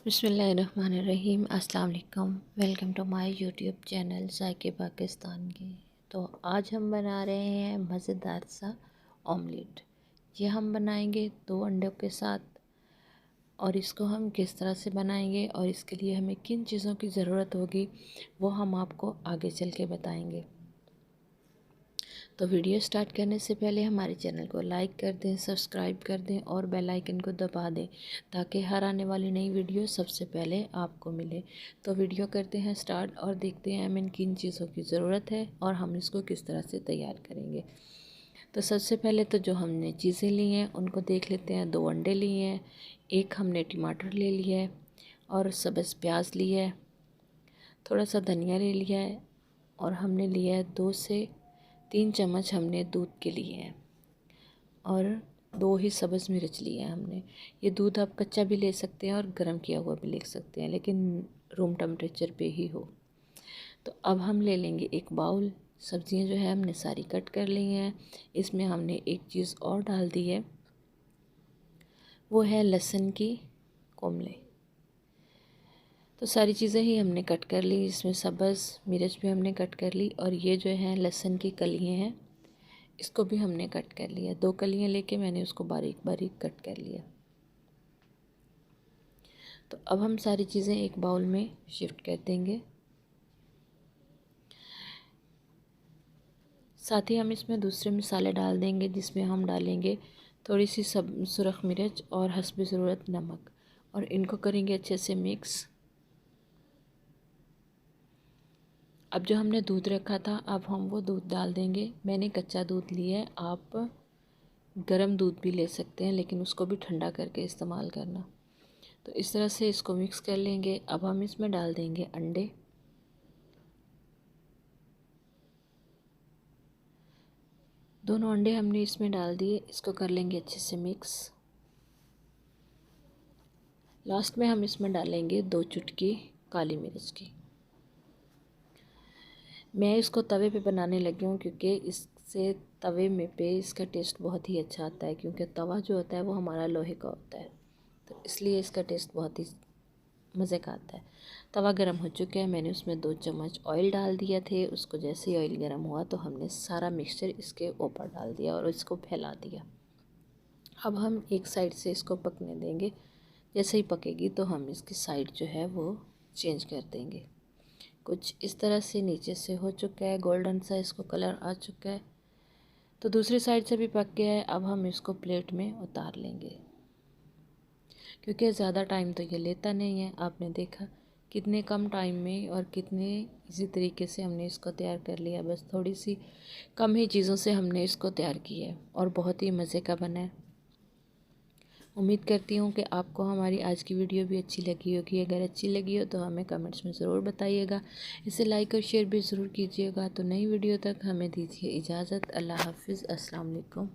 बिस्मिल्लाहिर्रहमानिर्रहीम। अस्सलाम वालेकुम। Welcome to my YouTube channel Zaike Pakistan की। तो आज हम बना रहे हैं मज़ेदार सा ऑमलेट। ये हम बनाएंगे 2 अंडों के साथ, और इसको हम किस तरह से बनाएंगे और इसके लिए हमें किन चीज़ों की ज़रूरत होगी वो हम आपको आगे चल के बताएंगे। तो वीडियो स्टार्ट करने से पहले हमारे चैनल को लाइक कर दें, सब्सक्राइब कर दें और बेल आइकन को दबा दें ताकि हर आने वाली नई वीडियो सबसे पहले आपको मिले। तो वीडियो करते हैं स्टार्ट और देखते हैं हमें किन चीज़ों की ज़रूरत है और हम इसको किस तरह से तैयार करेंगे। तो सबसे पहले तो जो हमने चीज़ें ली हैं उनको देख लेते हैं। 2 अंडे लिए हैं, एक हमने टमाटर ले लिया है और सब्ज़ प्याज लिया है, थोड़ा सा धनिया ले लिया है और हमने लिया है 2 से 3 चम्मच हमने दूध के लिए हैं और 2 ही सब्ज़ मिर्च लिए हैं हमने। ये दूध आप कच्चा भी ले सकते हैं और गर्म किया हुआ भी ले सकते हैं, लेकिन रूम टेम्परेचर पे ही हो। तो अब हम ले लेंगे एक बाउल। सब्ज़ियाँ जो है हमने सारी कट कर ली हैं। इसमें हमने एक चीज़ और डाल दी है, वो है लहसुन की कोमले। तो सारी चीज़ें ही हमने कट कर ली। इसमें सब्ज़ मिर्च भी हमने कट कर ली और ये जो है लहसुन की कलियाँ हैं इसको भी हमने कट कर लिया। 2 कलियाँ लेके मैंने उसको बारीक बारीक कट कर लिया। तो अब हम सारी चीज़ें एक बाउल में शिफ्ट कर देंगे। साथ ही हम इसमें दूसरे मसाले डाल देंगे, जिसमें हम डालेंगे थोड़ी सी सुरख मिर्च और हस्बे ज़रूरत नमक, और इनको करेंगे अच्छे से मिक्स। अब जो हमने दूध रखा था अब हम वो दूध डाल देंगे। मैंने कच्चा दूध लिया है, आप गरम दूध भी ले सकते हैं, लेकिन उसको भी ठंडा करके इस्तेमाल करना। तो इस तरह से इसको मिक्स कर लेंगे। अब हम इसमें डाल देंगे अंडे। दोनों अंडे हमने इसमें डाल दिए, इसको कर लेंगे अच्छे से मिक्स। लास्ट में हम इसमें डालेंगे 2 चुटकी काली मिर्च की। मैं इसको तवे पे बनाने लगी हूँ क्योंकि इससे तवे में पे इसका टेस्ट बहुत ही अच्छा आता है, क्योंकि तवा जो होता है वो हमारा लोहे का होता है, तो इसलिए इसका टेस्ट बहुत ही मज़े का आता है। तवा गरम हो चुका है, मैंने उसमें 2 चम्मच ऑयल डाल दिया थे। उसको जैसे ही ऑयल गरम हुआ तो हमने सारा मिक्सचर इसके ऊपर डाल दिया और इसको फैला दिया। अब हम एक साइड से इसको पकने देंगे। जैसे ही पकेगी तो हम इसकी साइड जो है वो चेंज कर देंगे। कुछ इस तरह से नीचे से हो चुका है, गोल्डन सा इसको कलर आ चुका है। तो दूसरी साइड से भी पक गया है। अब हम इसको प्लेट में उतार लेंगे, क्योंकि ज़्यादा टाइम तो ये लेता नहीं है। आपने देखा कितने कम टाइम में और कितने इजी तरीके से हमने इसको तैयार कर लिया। बस थोड़ी सी कम ही चीज़ों से हमने इसको तैयार किया है और बहुत ही मज़े का बना है। उम्मीद करती हूँ कि आपको हमारी आज की वीडियो भी अच्छी लगी होगी। अगर अच्छी लगी हो तो हमें कमेंट्स में ज़रूर बताइएगा। इसे लाइक और शेयर भी ज़रूर कीजिएगा। तो नई वीडियो तक हमें दीजिए इजाज़त। अल्लाह हाफ़िज़। अस्सलाम वालेकुम।